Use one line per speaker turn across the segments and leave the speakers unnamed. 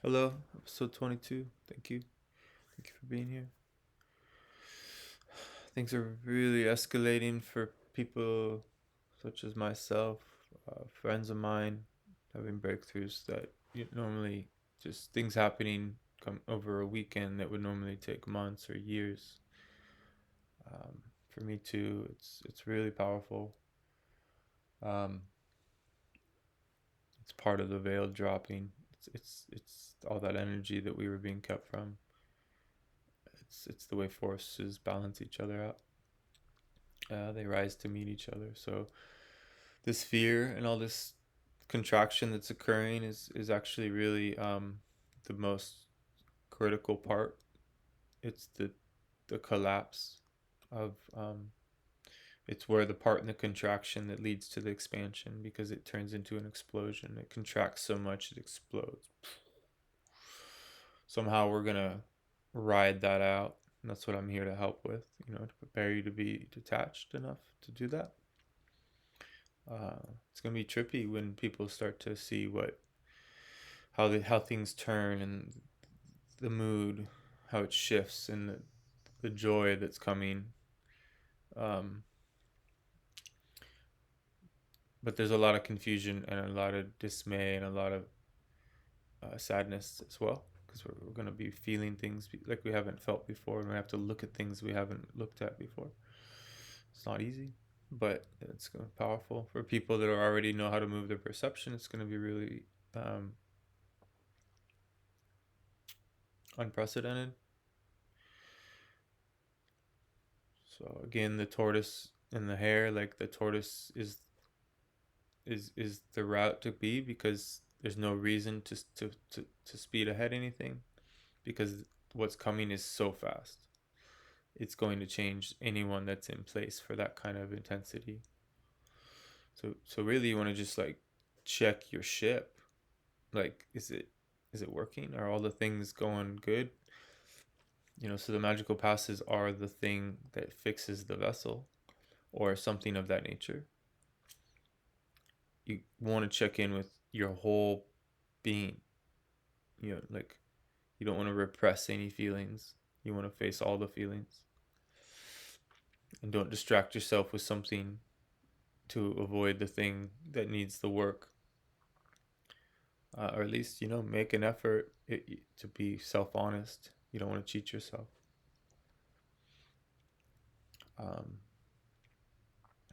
Hello, episode 22. Thank you. Thank you for being here. Things are really escalating for people such as myself, friends of mine having breakthroughs that normally just things happening come over a weekend that would normally take months or years. Um, for me too, it's really powerful. Um, it's part of the veil dropping. It's all that energy that we were being kept from. It's the way forces balance each other out. They rise to meet each other. So this fear and all this contraction that's occurring is actually really the most critical part. It's the collapse of it's where the part in the contraction that leads to the expansion, because it turns into an explosion. It contracts so much it explodes. Somehow we're gonna ride that out. And that's what I'm here to help with, to prepare you to be detached enough to do that. It's gonna be trippy when people start to see how things turn, and the mood, how it shifts, and the joy that's coming. Um, but there's a lot of confusion and a lot of dismay and a lot of sadness as well, because we're gonna be feeling things like we haven't felt before, and we have to look at things we haven't looked at before. It's not easy, but it's gonna be powerful for people that already know how to move their perception. It's gonna be really unprecedented. So again, the tortoise and the hare, like the tortoise is the route to be, because there's no reason to speed ahead anything, because what's coming is so fast. It's going to change anyone that's in place for that kind of intensity. So really you want to just like check your ship. Like, is it working? Are all the things going good? So the magical passes are the thing that fixes the vessel or something of that nature. You want to check in with your whole being. Like, you don't want to repress any feelings. You want to face all the feelings. And don't distract yourself with something to avoid the thing that needs the work. Or at least, make an effort to be self honest. You don't want to cheat yourself. Um,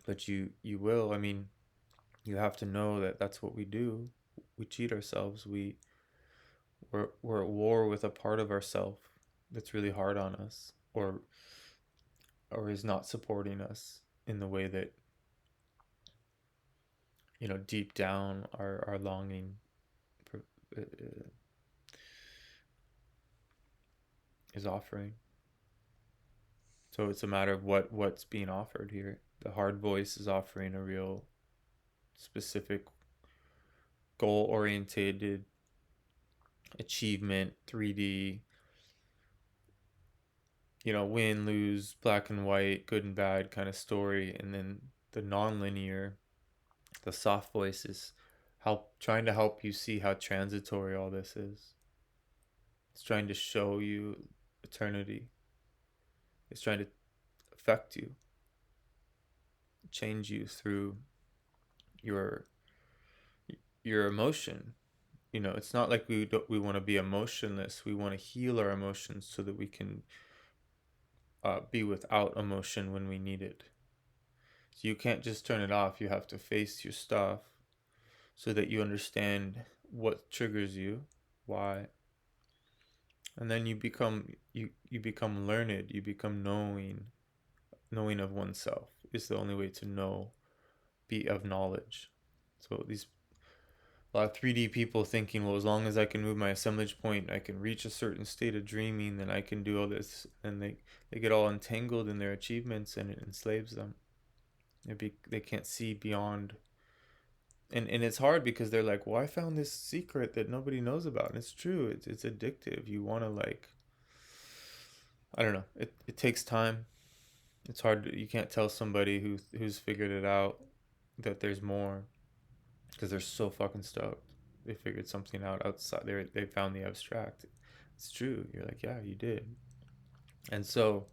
but you will. I mean, you have to know that that's what we do. We cheat ourselves. We're at war with a part of ourself that's really hard on us, or is not supporting us in the way that deep down our longing uh, is offering. So it's a matter of what's being offered here. The hard voice is offering a real specific goal orientated achievement, 3D, win, lose, black and white, good and bad kind of story. And then the non-linear, the soft voice is trying to help you see how transitory all this is. It's trying to show you eternity. It's trying to affect you, change you through your your emotion. It's not like we want to be emotionless. We want to heal our emotions so that we can be without emotion when we need it. So you can't just turn it off. You have to face your stuff so that you understand what triggers you, why, and then you become learned. You become knowing. Knowing of oneself is the only way to know, be of knowledge. So these a lot of 3D people thinking, well, as long as I can move my assemblage point, I can reach a certain state of dreaming, then I can do all this, and they get all entangled in their achievements, and it enslaves them. They can't see beyond, and it's hard because they're like, well, I found this secret that nobody knows about, and it's true. It's addictive. You want to, like, I don't know. It takes time. It's hard. You can't tell somebody who's figured it out that there's more, because they're so fucking stoked. they figured something out outside. They found the abstract. It's true. You're like, yeah, you did. And so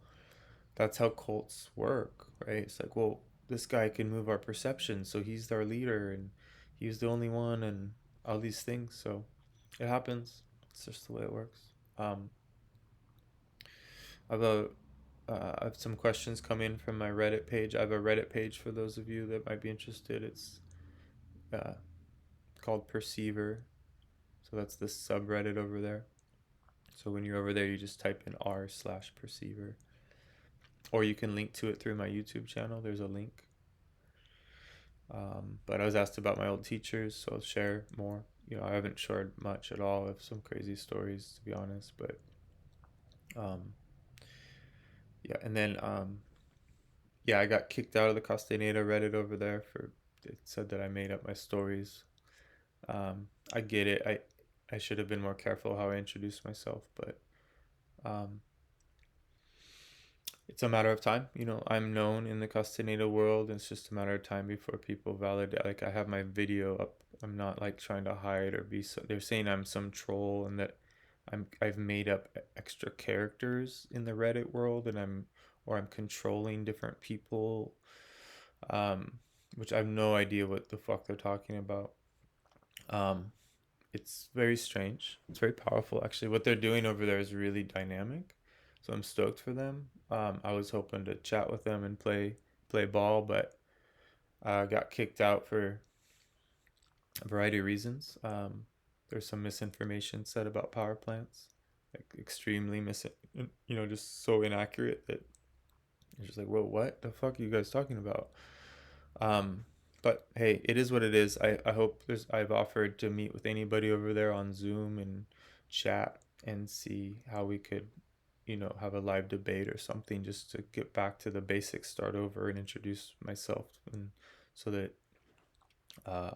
that's how cults work, right? It's like, well, this guy can move our perception, so he's our leader, and he's the only one, and all these things. So it happens. It's just the way it works. Um, I've a I have some questions come in from my Reddit page. I have a Reddit page for those of you that might be interested. It's uh, called Perceiver. So that's the subreddit over there. So when you're over there, you just type in r/perceiver. Or you can link to it through my YouTube channel. There's a link. But I was asked about my old teachers, so I'll share more. I haven't shared much at all of some crazy stories, to be honest. But um, yeah, and then yeah, I got kicked out of the Castaneda Reddit over there for it said that I made up my stories. I get it. I should have been more careful how I introduced myself, but um, it's a matter of time. I'm known in the Castaneda world. It's just a matter of time before people validate. Like I have my video up. I'm not like trying to hide or be. They're saying I'm some troll and that I've made up extra characters in the Reddit world, and I'm controlling different people. Um, which I have no idea what the fuck they're talking about. Um, it's very strange. It's very powerful, actually. What they're doing over there is really dynamic, so I'm stoked for them. I was hoping to chat with them and play ball, but got kicked out for a variety of reasons. There's some misinformation said about power plants, like extremely just so inaccurate that it's just like, whoa, what the fuck are you guys talking about? Um, but hey, it is what it is. I hope I've offered to meet with anybody over there on Zoom and chat and see how we could, have a live debate or something just to get back to the basics, start over and introduce myself and so that uh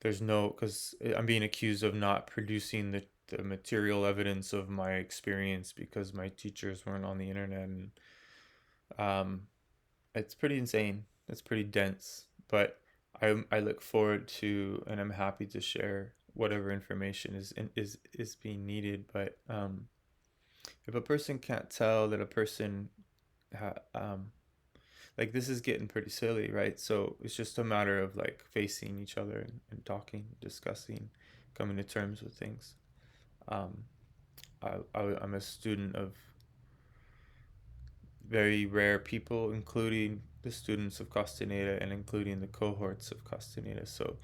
there's no because I'm being accused of not producing the material evidence of my experience because my teachers weren't on the internet and um it's pretty insane. It's pretty dense, but I look forward to and I'm happy to share whatever information is being needed. But if a person can't tell that a person ha- like this is getting pretty silly, right? So it's just a matter of like facing each other and talking, discussing, coming to terms with things. Um, I'm a student of very rare people, including the students of Castaneda and including the cohorts of Castaneda. So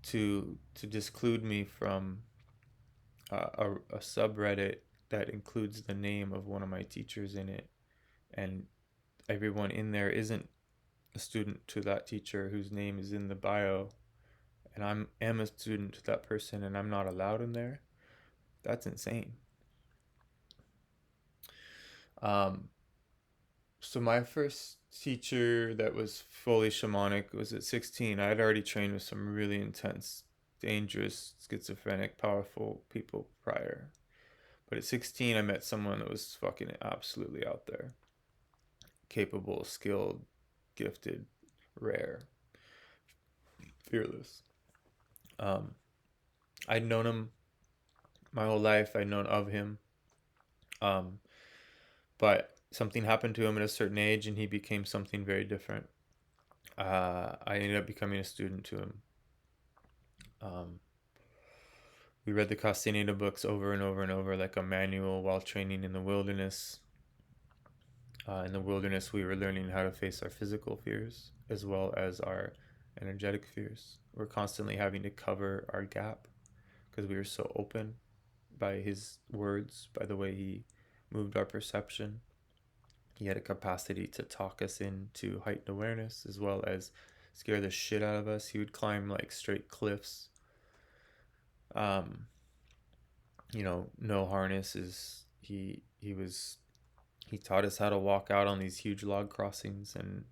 to disclude me from a subreddit that includes the name of one of my teachers in it, and everyone in there isn't a student to that teacher whose name is in the bio, and am a student to that person, and I'm not allowed in there. That's insane. Um, So my first teacher that was fully shamanic was at 16. I had already trained with some really intense, dangerous, schizophrenic, powerful people prior. But at 16, I met someone that was fucking absolutely out there. Capable, skilled, gifted, rare, fearless. Um, I'd known him my whole life. I'd known of him. Um, but something happened to him at a certain age and he became something very different. I ended up becoming a student to him. Um, we read the Castaneda books over and over and over like a manual while training in the wilderness. In the wilderness, we were learning how to face our physical fears as well as our energetic fears. We're constantly having to cover our gap because we were so open by his words, by the way he moved our perception. He had a capacity to talk us into heightened awareness as well as scare the shit out of us. He would climb like straight cliffs. Um, no harnesses. He taught us how to walk out on these huge log crossings, and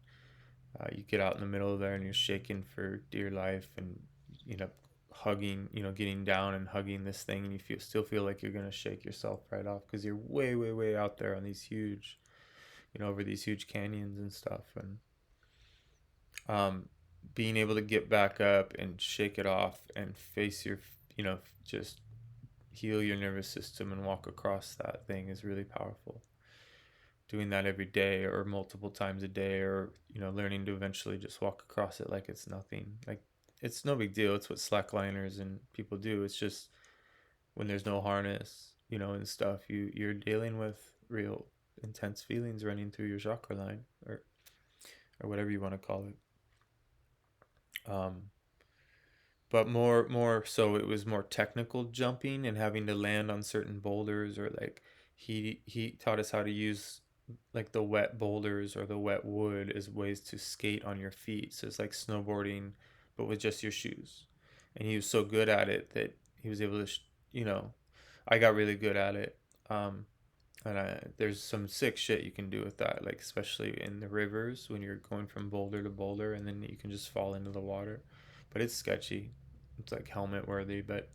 you get out in the middle of there and you're shaking for dear life, and you end up hugging, getting down and hugging this thing, and you still feel like you're gonna shake yourself right off because you're way, way, way out there on these huge, over these huge canyons and stuff, and um, being able to get back up and shake it off and face your, you know, just heal your nervous system and walk across that thing is really powerful. Doing that every day or multiple times a day, or, you know, learning to eventually just walk across it like it's nothing. Like, it's no big deal. It's what slackliners and people do. It's just when there's no harness, you know, and stuff, you're dealing with real intense feelings running through your chakra line, or whatever you want to call it. Um, but more so it was more technical jumping and having to land on certain boulders, or like he taught us how to use like the wet boulders or the wet wood as ways to skate on your feet. So it's like snowboarding but with just your shoes. And he was so good at it that he was able to you know, I got really good at it. um and there's some sick shit you can do with that, like especially in the rivers when you're going from boulder to boulder, and then you can just fall into the water. But it's sketchy. It's like helmet worthy, but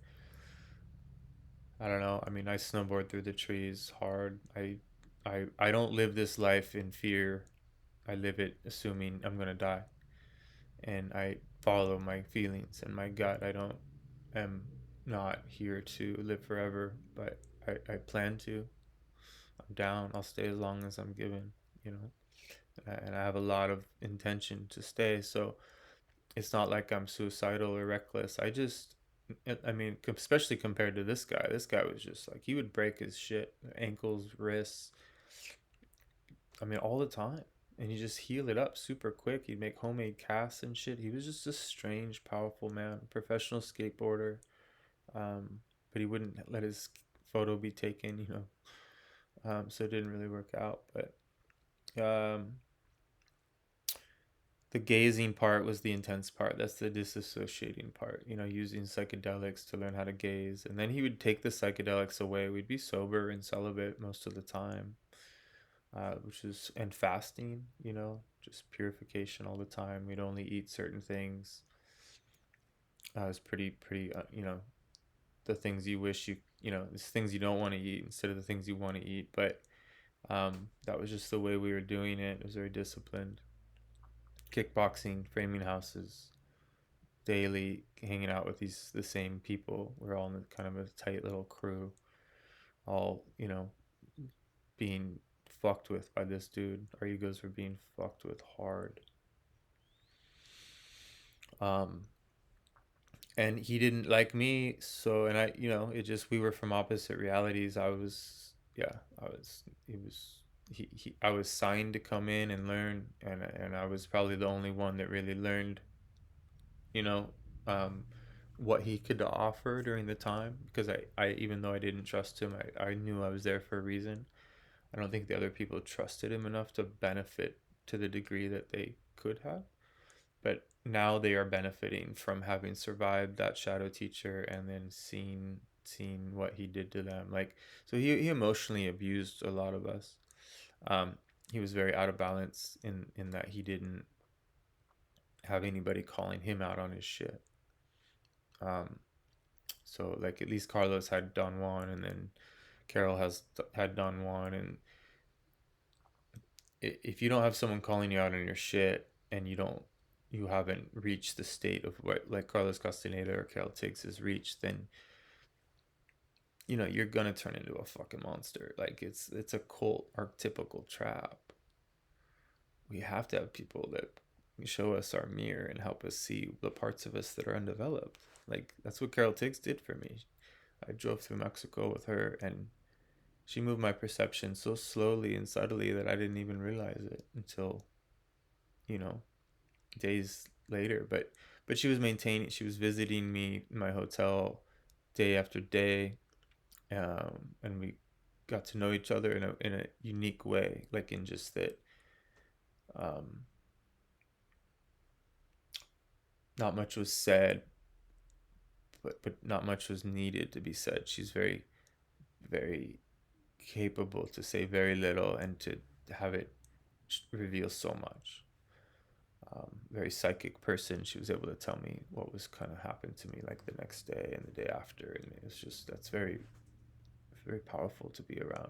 I don't know. I mean, I snowboard through the trees hard. I don't live this life in fear. I live it assuming I'm gonna die, and I follow my feelings and my gut. I don't am not here to live forever, but I plan to. I'm down. I'll stay as long as I'm given, you know. And I have a lot of intention to stay. So it's not like I'm suicidal or reckless. I mean, especially compared to this guy. This guy was just like, he would break his shit, ankles, wrists. I mean, all the time. And he just heal it up super quick. He'd make homemade casts and shit. He was just a strange, powerful man, professional skateboarder. But he wouldn't let his photo be taken, you know. So it didn't really work out. But um, the gazing part was the intense part. That's the disassociating part, you know, using psychedelics to learn how to gaze. And then he would take the psychedelics away. We'd be sober and celibate most of the time, which is, and fasting, you know, just purification all the time. We'd only eat certain things. It was pretty, you know, the things you wish you know, it's things you don't want to eat instead of the things you want to eat. But that was just the way we were doing it. It was very disciplined. Kickboxing, framing houses, daily hanging out with the same people. We're all in kind of a tight little crew, all, you know, being fucked with by this dude. Our egos were being fucked with hard. Um, and he didn't like me, so, and I, you know, it just, we were from opposite realities. I was, yeah, I was, he was, I was signed to come in and learn, and I was probably the only one that really learned, you know, um, what he could offer during the time, because I even though I didn't trust him, I knew I was there for a reason. I don't think the other people trusted him enough to benefit to the degree that they could have. But now they are benefiting from having survived that shadow teacher and then seeing what he did to them. Like, so he emotionally abused a lot of us. Um, he was very out of balance in that he didn't have anybody calling him out on his shit. Um, so like at least Carlos had Don Juan, and then Carol has had Don Juan, and if you don't have someone calling you out on your shit, and you haven't reached the state of what like Carlos Castaneda or Carol Tiggs has reached, then you know you're gonna turn into a fucking monster. Like it's a cult archetypical trap. We have to have people that show us our mirror and help us see the parts of us that are undeveloped. Like that's what Carol Tiggs did for me. I drove through Mexico with her, and she moved my perception so slowly and subtly that I didn't even realize it until, you know, days later. But she was maintaining. She was visiting me in my hotel day after day, and we got to know each other in a unique way. Like in just that, um, not much was said, but not much was needed to be said. She's very capable to say very little and to have it reveal so much. Very psychic person. She was able to tell me what was kind of happened to me like the next day and the day after, and it's just that's very powerful to be around.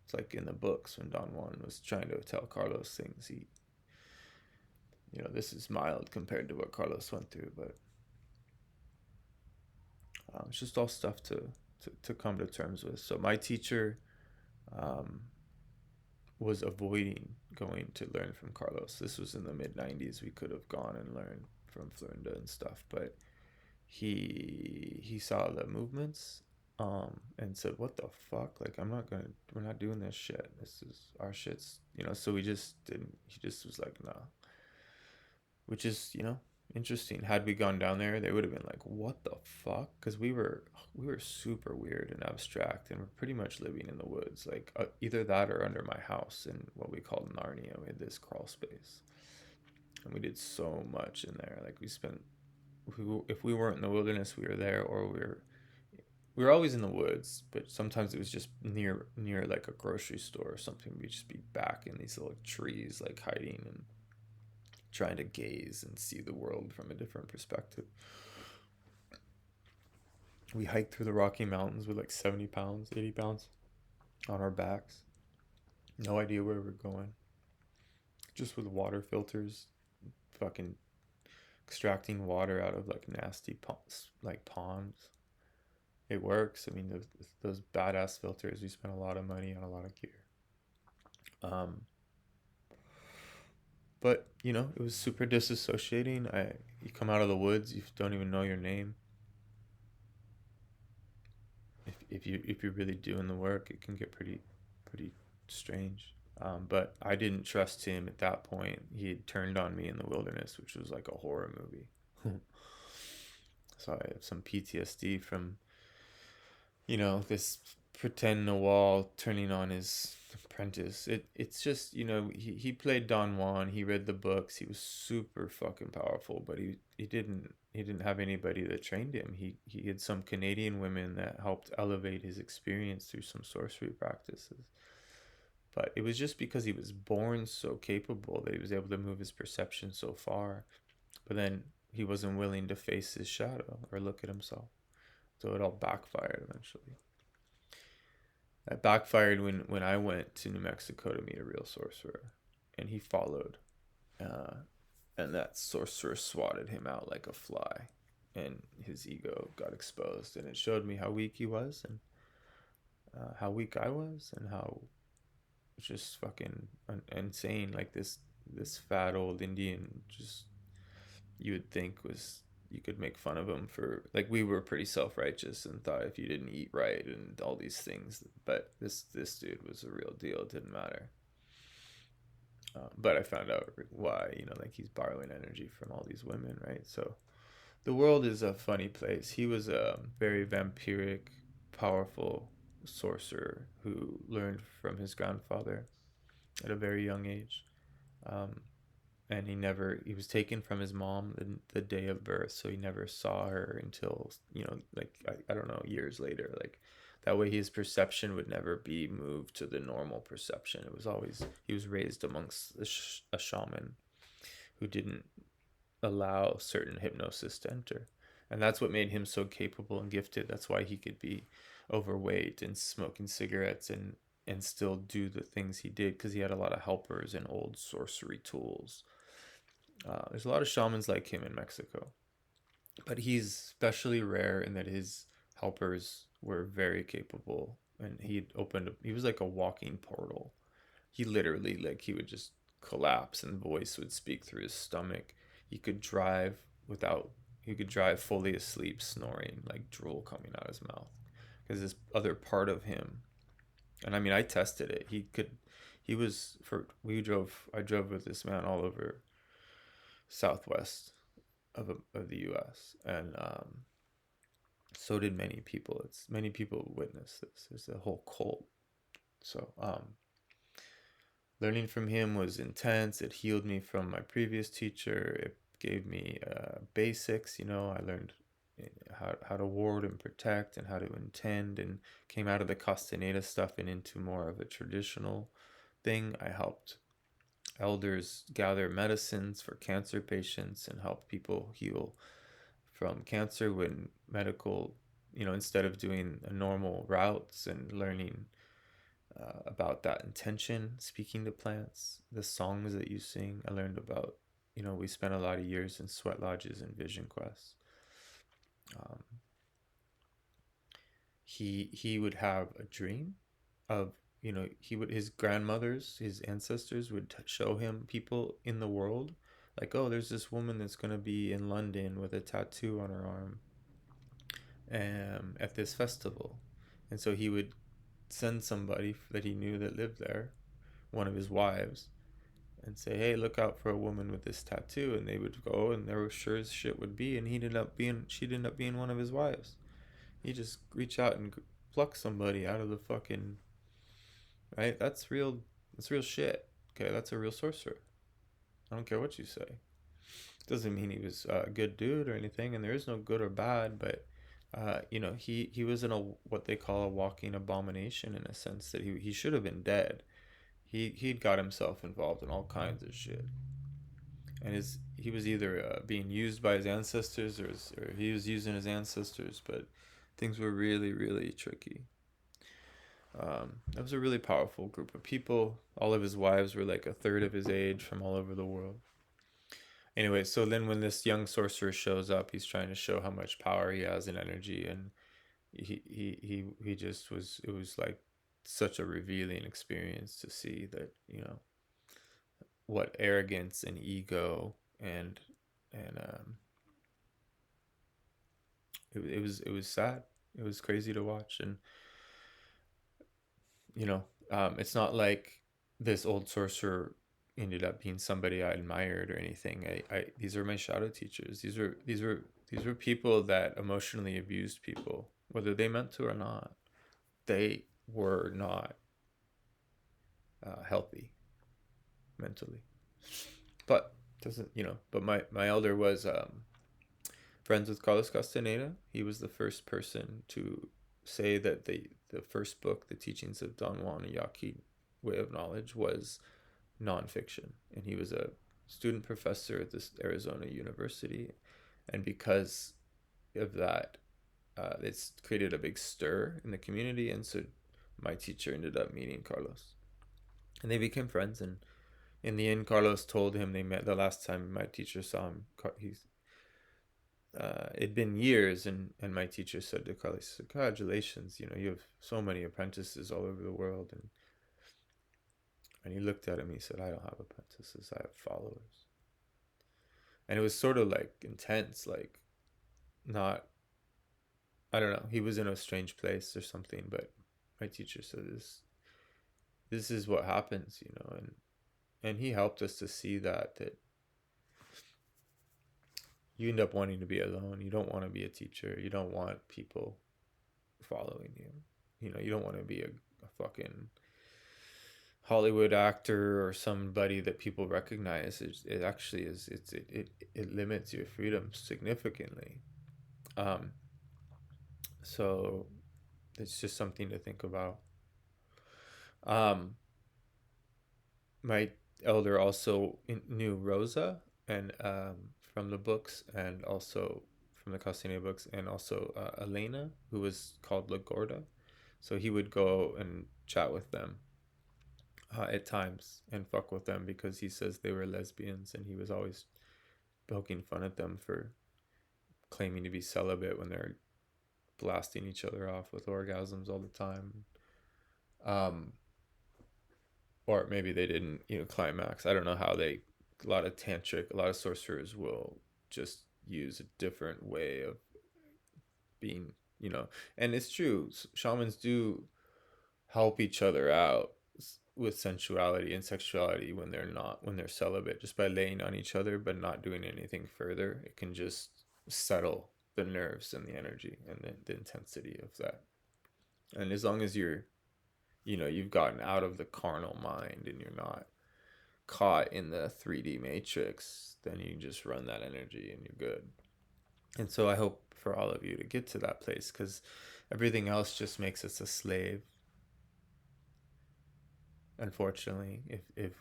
It's like in the books when Don Juan was trying to tell Carlos things. this is mild compared to what Carlos went through, but it's just all stuff to come to terms with. So my teacher um, was avoiding going to learn from Carlos. This was in the mid 90s. We could have gone and learned from Florinda and stuff, but he saw the movements and said, "What the fuck? Like, we're not doing this shit. This is our shit's, So we just didn't. He just was like, "Nah," which is, interesting. Had we gone down there, they would have been like, "What the fuck?" Because we were super weird and abstract, and we're pretty much living in the woods, like either that or under my house in what we called Narnia. We had this crawl space, and we did so much in there. Like we spent, if we weren't in the wilderness, we were there, or we were always in the woods, but sometimes it was just near like a grocery store or something. We'd just be back in these little trees, like hiding and trying to gaze and see the world from a different perspective. We hiked through the Rocky Mountains with like 70 pounds, 80 pounds on our backs. No idea where we're going. Just with water filters, fucking extracting water out of like nasty like ponds. It works. I mean, those badass filters. We spent a lot of money on a lot of gear. Um, but it was super disassociating. You come out of the woods, you don't even know your name. If you're really doing the work, it can get pretty strange. But I didn't trust him at that point. He had turned on me in the wilderness, which was like a horror movie. So I have some PTSD from this pretend Nawal turning on his apprentice. It's just he played Don Juan. He read the books. He was super fucking powerful, but he didn't have anybody that trained him. He had some Canadian women that helped elevate his experience through some sorcery practices. But it was just because he was born so capable that he was able to move his perception so far. But then he wasn't willing to face his shadow or look at himself. So it all backfired eventually. It backfired when I went to New Mexico to meet a real sorcerer, and he followed, uh, and that sorcerer swatted him out like a fly, and his ego got exposed, and it showed me how weak he was, and how weak I was, and how just fucking insane. Like this fat old Indian, just you would think was you could make fun of him for, like, we were pretty self-righteous and thought if you didn't eat right and all these things, but this dude was a real deal. It didn't matter. But I found out why, like he's borrowing energy from all these women, right? So the world is a funny place. He was a very vampiric, powerful sorcerer who learned from his grandfather at a very young age. um, and he was taken from his mom the day of birth, so he never saw her until, like, I don't know, years later. Like, that way his perception would never be moved to the normal perception. It was always, he was raised amongst a shaman who didn't allow certain hypnosis to enter, and that's what made him so capable and gifted. That's why he could be overweight and smoking cigarettes and still do the things he did, because he had a lot of helpers and old sorcery tools. There's a lot of shamans like him in Mexico, but he's especially rare in that his helpers were very capable, and he was like a walking portal. He literally, like, he would just collapse and voice would speak through his stomach. He could drive without, he could drive fully asleep, snoring, like drool coming out his mouth, because this other part of him, and I mean, I tested it. He was, I drove with this man all over southwest of the U.S., and so did many people. It's many people witness this. There's a whole cult. So learning from him was intense. It healed me from my previous teacher. It gave me basics. I learned how to ward and protect and how to intend, and came out of the Castaneda stuff and into more of a traditional thing. I helped elders gather medicines for cancer patients and help people heal from cancer when medical, instead of doing a normal routes and learning about that intention, speaking to plants, the songs that you sing. I learned about we spent a lot of years in sweat lodges and vision quests. Um, he would have a dream of, his grandmothers, his ancestors would show him people in the world, like, oh, there's this woman that's going to be in London with a tattoo on her arm, at this festival. And so he would send somebody that he knew that lived there, one of his wives, and say, hey, look out for a woman with this tattoo. And they would go, and there was sure as shit would be, and she'd end up being one of his wives. He just reach out and pluck somebody out of the fucking, right. That's real shit. Okay, that's a real sorcerer. I don't care what you say. Doesn't mean he was a good dude or anything, and there is no good or bad, but he was in a what they call a walking abomination, in a sense that he should have been dead. He'd got himself involved in all kinds of shit, and he was either being used by his ancestors, or he was using his ancestors, but things were really, really tricky. That was a really powerful group of people. All of his wives were like a third of his age from all over the world. Anyway, so then when this young sorcerer shows up, he's trying to show how much power he has and energy, and he just was. It was like such a revealing experience to see that, what arrogance and ego, and it was sad. It was crazy to watch. And it's not like this old sorcerer ended up being somebody I admired or anything. These are my shadow teachers. These were people that emotionally abused people, whether they meant to or not. They were not healthy mentally. But doesn't But my elder was friends with Carlos Castaneda. He was the first person to say that the first book, The Teachings of Don Juan Yaqui Way of Knowledge, was nonfiction, and he was a student professor at this Arizona university, and because of that, it's created a big stir in the community, and so my teacher ended up meeting Carlos, and they became friends. And in the end, Carlos told him they met the last time my teacher saw him. It'd been years, and my teacher said to Carlos, congratulations, you have so many apprentices all over the world. And he looked at him, he said, I don't have apprentices, I have followers. And it was sort of like intense, like, not, I don't know, he was in a strange place or something, but my teacher said, this is what happens, and he helped us to see that you end up wanting to be alone. You don't want to be a teacher. You don't want people following you. You don't want to be a fucking Hollywood actor or somebody that people recognize. It actually is. It limits your freedom significantly. Um, so it's just something to think about. Um, my elder also knew Rosa, and from the books, and also from the Castaneda books, and also Elena, who was called La Gorda. So he would go and chat with them at times and fuck with them, because he says they were lesbians, and he was always poking fun at them for claiming to be celibate when they're blasting each other off with orgasms all the time. Um, or maybe they didn't, climax. I don't know how they. A lot of sorcerers will just use a different way of being, and it's true. Shamans do help each other out with sensuality and sexuality when they're celibate, just by laying on each other but not doing anything further. It can just settle the nerves and the energy and the intensity of that. And as long as you've gotten out of the carnal mind and you're not caught in the 3D matrix, then you just run that energy and you're good. And so I hope for all of you to get to that place, because everything else just makes us a slave. Unfortunately, if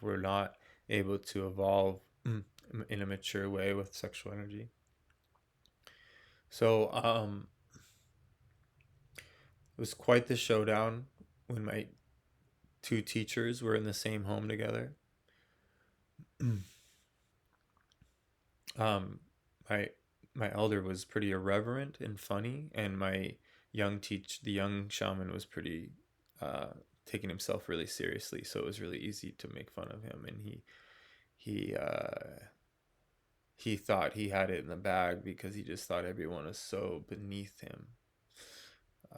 we're not able to evolve in a mature way with sexual energy. So it was quite the showdown when my two teachers were in the same home together. um, my my elder was pretty irreverent and funny, and my the young shaman was pretty uh, taking himself really seriously. So it was really easy to make fun of him, and he he thought he had it in the bag because he just thought everyone was so beneath him.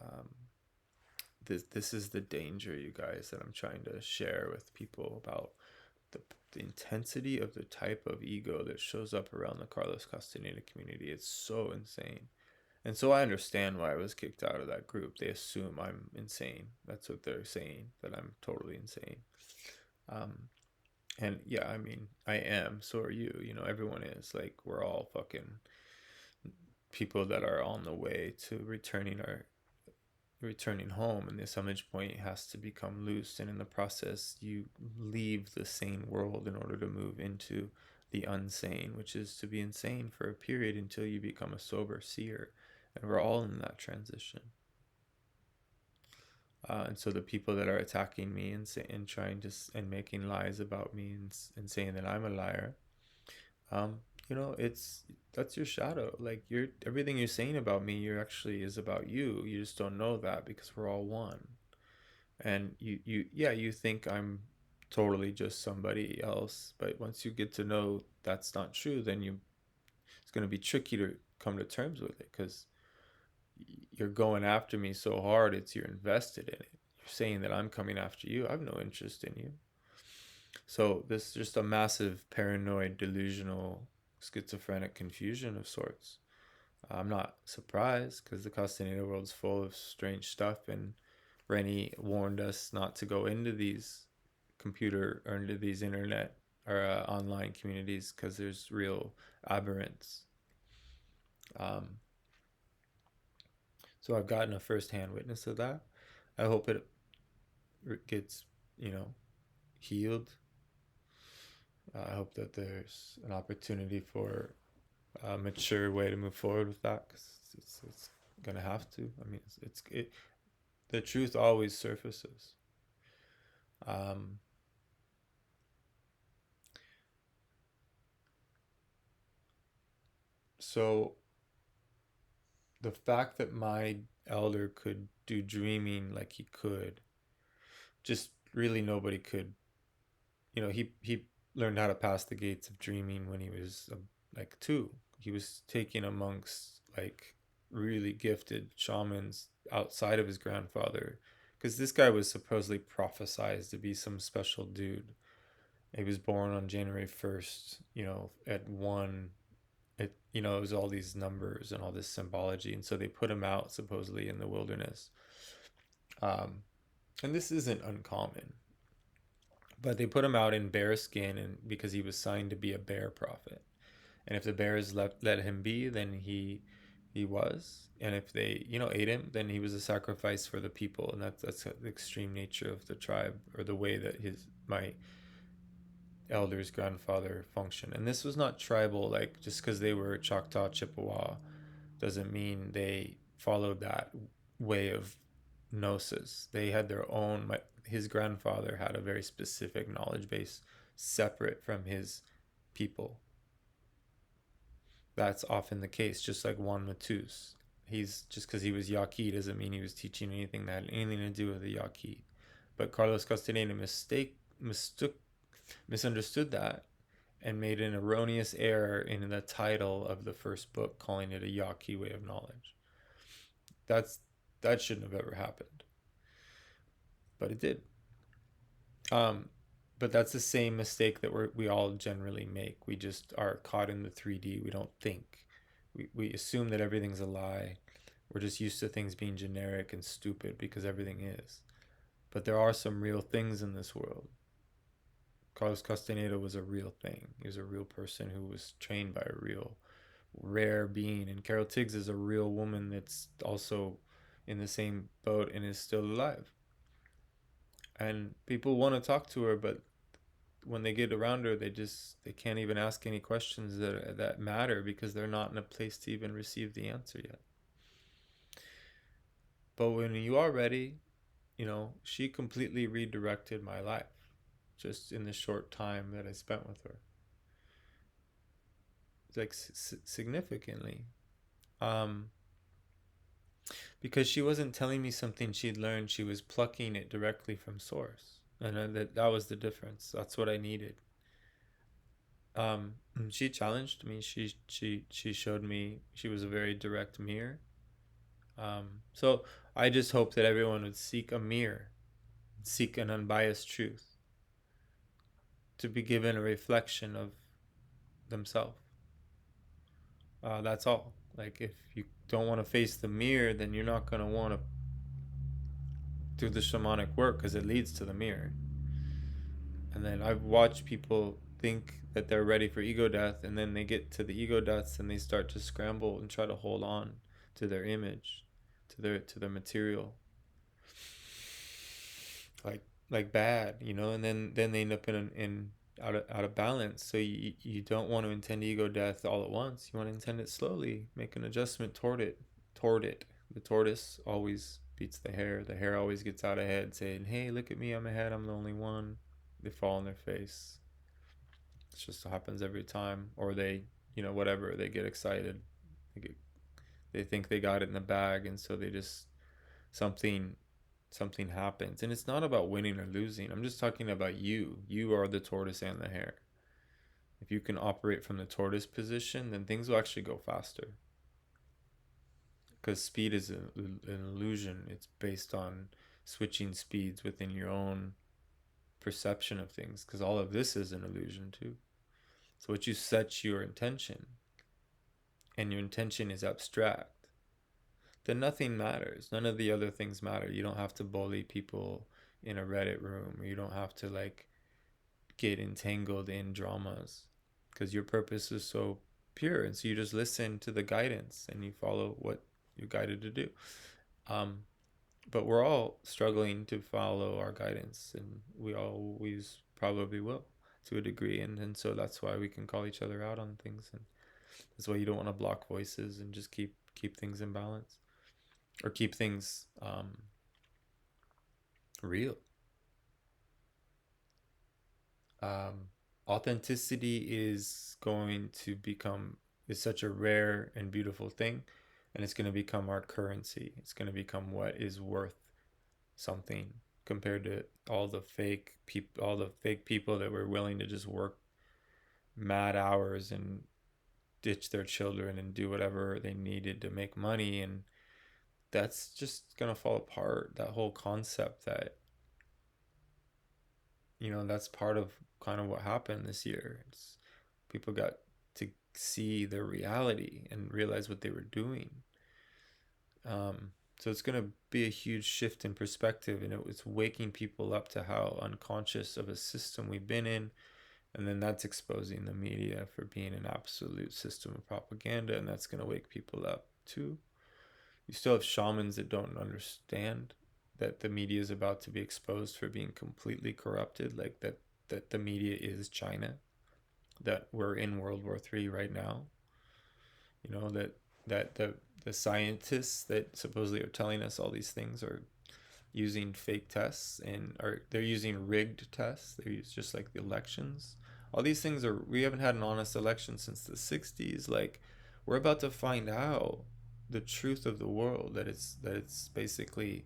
Um, this is the danger, you guys, that I'm trying to share with people about the, the intensity of the type of ego that shows up around the Carlos Castaneda community. It's so insane. And so I understand why I was kicked out of that group. They assume I'm insane. That's what they're saying, that I'm totally insane. Um, and yeah, I mean, I am. So are you. You know, everyone is. Like, we're all fucking people that are on the way to returning home, and this image point has to become loose, and in the process you leave the sane world in order to move into the unsane, which is to be insane for a period until you become a sober seer. And we're all in that transition. And so the people that are attacking me and trying to and making lies about me, and saying that I'm a liar, um, you know, it's that's your shadow. Like, you're everything you're saying about me, you're actually is about you. You just don't know that because we're all one. And yeah, you think I'm totally just somebody else, but once you get to know that's not true, then you it's going to be tricky to come to terms with it, because you're going after me so hard, it's you're invested in it. You're saying that I'm coming after you. I have no interest in you. So this is just a massive paranoid, delusional, schizophrenic confusion of sorts. I'm not surprised, because the Castaneda world's full of strange stuff, and Rennie warned us not to go into these computer or into these internet or online communities, because there's real aberrants. Um, so I've gotten a first-hand witness of that. I hope it gets, you know, healed. I hope that there's an opportunity for a mature way to move forward with that, because it's gonna have to. I mean, the truth always surfaces. Um, so the fact that my elder could do dreaming like he could, just really nobody could. You know, he learned how to pass the gates of dreaming when he was like 2. He was taken amongst like really gifted shamans outside of his grandfather, because this guy was supposedly prophesized to be some special dude. He was born on January 1st, you know, at 1. It was all these numbers and all this symbology, and so they put him out supposedly in the wilderness. um, and this isn't uncommon, but they put him out in bear skin, and because he was signed to be a bear prophet. And if the bears let him be, then he was. And if they, ate him, then he was a sacrifice for the people. And that's the extreme nature of the tribe, or the way that his my elder's grandfather functioned. And this was not tribal, like just because they were Choctaw Chippewa doesn't mean they followed that way of gnosis. They had their own. His grandfather had a very specific knowledge base separate from his people. That's often the case, just like Juan Matus. He's just because he was Yaqui doesn't mean he was teaching anything that had anything to do with the Yaqui. But Carlos Castaneda misunderstood that, and made an erroneous error in the title of the first book, calling it a Yaqui way of knowledge. That's that shouldn't have ever happened, but it did. Um, but that's the same mistake that we all generally make. We just are caught in the 3D. We don't think. We assume that everything's a lie. We're just used to things being generic and stupid because everything is. But there are some real things in this world. Carlos Castaneda was a real thing. He was a real person who was trained by a real rare being. And Carol Tiggs is a real woman that's also in the same boat and is still alive. And people want to talk to her, but when they get around her, they can't even ask any questions that matter, because they're not in a place to even receive the answer yet. But when you are ready, she completely redirected my life just in the short time that I spent with her. like significantly. Um, because she wasn't telling me something she'd learned, she was plucking it directly from source. And that was the difference. That's what I needed. She challenged me. She showed me she was a very direct mirror. So I just hope that everyone would seek a mirror, seek an unbiased truth, to be given a reflection of themselves. That's all. Like, if you don't want to face the mirror, then you're not going to want to do the shamanic work, because it leads to the mirror. And then I've watched people think that they're ready for ego death, and then they get to the ego deaths and they start to scramble and try to hold on to their image, to their material, like bad, and then they end up in out of balance. So you don't want to intend ego death all at once. You want to intend it slowly, make an adjustment toward it. The tortoise always beats the hare. The hare always gets out ahead, saying, "Hey, look at me, I'm ahead, I'm the only one." They fall on their face. It just happens every time. Or they, whatever, they get excited. They think they got it in the bag, and so they just, something something happens. And it's not about winning or losing. I'm just talking about you are the tortoise and the hare. If you can operate from the tortoise position, then things will actually go faster, because speed is an illusion. It's based on switching speeds within your own perception of things, because all of this is an illusion too. So what you set your intention, and your intention is abstract, then nothing matters. None of the other things matter. You don't have to bully people in a Reddit room, or you don't have to like get entangled in dramas, because your purpose is so pure. And so you just listen to the guidance and you follow what you're guided to do. Um, but we're all struggling to follow our guidance, and we always probably will, to a degree. And so that's why we can call each other out on things. And that's why you don't want to block voices, and just keep things in balance, or keep things real. um, Authenticity is such a rare and beautiful thing, and it's going to become our currency. It's going to become what is worth something, compared to all the fake people that were willing to just work mad hours and ditch their children and do whatever they needed to make money. And that's just going to fall apart. That whole concept, that that's part of kind of what happened this year. People got to see their reality and realize what they were doing. So it's going to be a huge shift in perspective, and it's waking people up to how unconscious of a system we've been in. And then that's exposing the media for being an absolute system of propaganda, and that's going to wake people up too. You still have shamans that don't understand that the media is about to be exposed for being completely corrupted, like that the media is China, that we're in World War III right now. That the scientists that supposedly are telling us all these things are using fake tests, and they're using rigged tests. They're just like the elections. All these things we haven't had an honest election since the 60s. Like, we're about to find out the truth of the world, that it's basically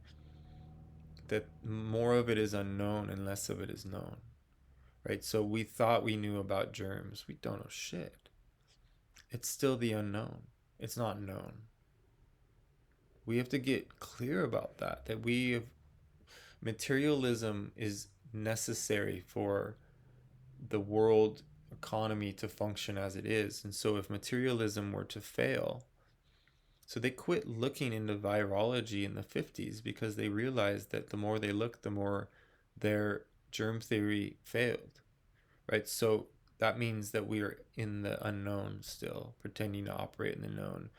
that more of it is unknown and less of it is known, right? So we thought we knew about germs. We don't know shit. It's still the unknown. It's not known. We have to get clear about that materialism is necessary for the world economy to function as it is. And so if materialism were to fail, so they quit looking into virology in the 50s, because they realized that the more they looked, the more their germ theory failed, right? So that means that we are in the unknown still, pretending to operate in the known.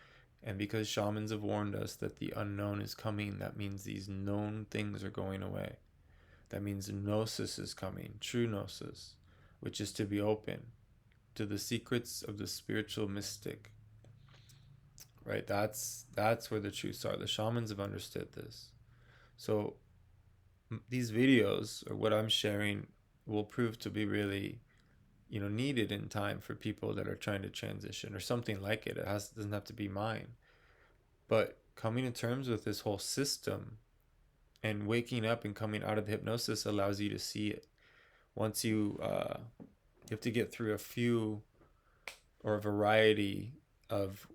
And because shamans have warned us that the unknown is coming, that means these known things are going away. That means gnosis is coming, true gnosis, which is to be open to the secrets of the spiritual mystic. Right? That's where the truths are. The shamans have understood this. So these videos, or what I'm sharing, will prove to be really needed in time for people that are trying to transition or something like it. Doesn't have to be mine. But coming to terms with this whole system and waking up and coming out of the hypnosis allows you to see it. Once you have to get through a few or a variety of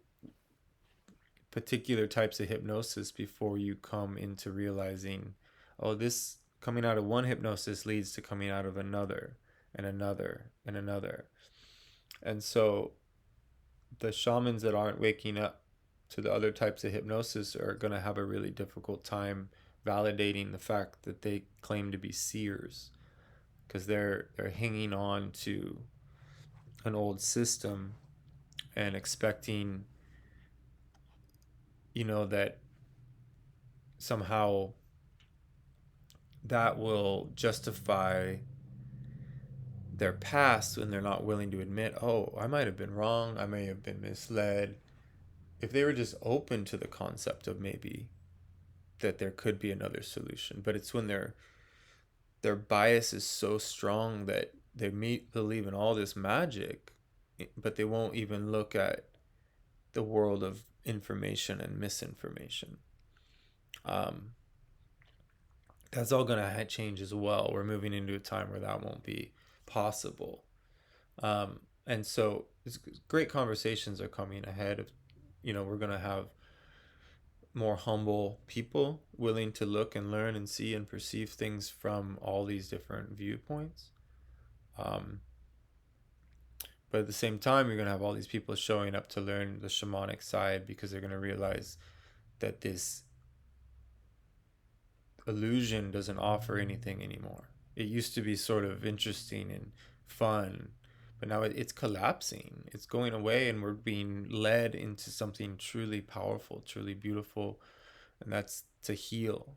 particular types of hypnosis before you come into realizing, oh, this coming out of one hypnosis leads to coming out of another and another and another. And so the shamans that aren't waking up to the other types of hypnosis are going to have a really difficult time validating the fact that they claim to be seers, because they're hanging on to an old system and expecting, that somehow that will justify their past, when they're not willing to admit, oh, I might have been wrong, I may have been misled. If they were just open to the concept of maybe that there could be another solution. But it's when their bias is so strong that they believe in all this magic, but they won't even look at the world of information and misinformation. Um, that's all going to change as well. We're moving into a time where that won't be possible. And so great conversations are coming ahead of, we're going to have more humble people willing to look and learn and see and perceive things from all these different viewpoints. Um, but at the same time, you're going to have all these people showing up to learn the shamanic side, because they're going to realize that this illusion doesn't offer anything anymore. It used to be sort of interesting and fun, but now it's collapsing. It's going away, and we're being led into something truly powerful, truly beautiful, and that's to heal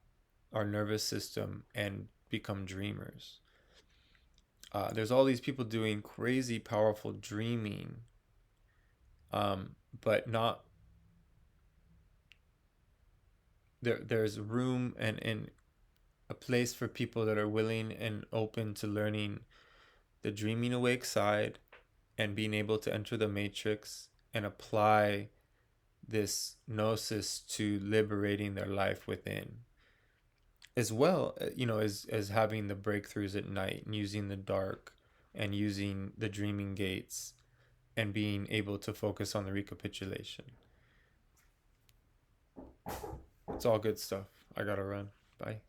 our nervous system and become dreamers. There's all these people doing crazy, powerful dreaming, but not there's room and a place for people that are willing and open to learning the dreaming awake side and being able to enter the matrix and apply this gnosis to liberating their life within, as well, as having the breakthroughs at night and using the dark and using the dreaming gates and being able to focus on the recapitulation. It's all good stuff. I gotta run. Bye.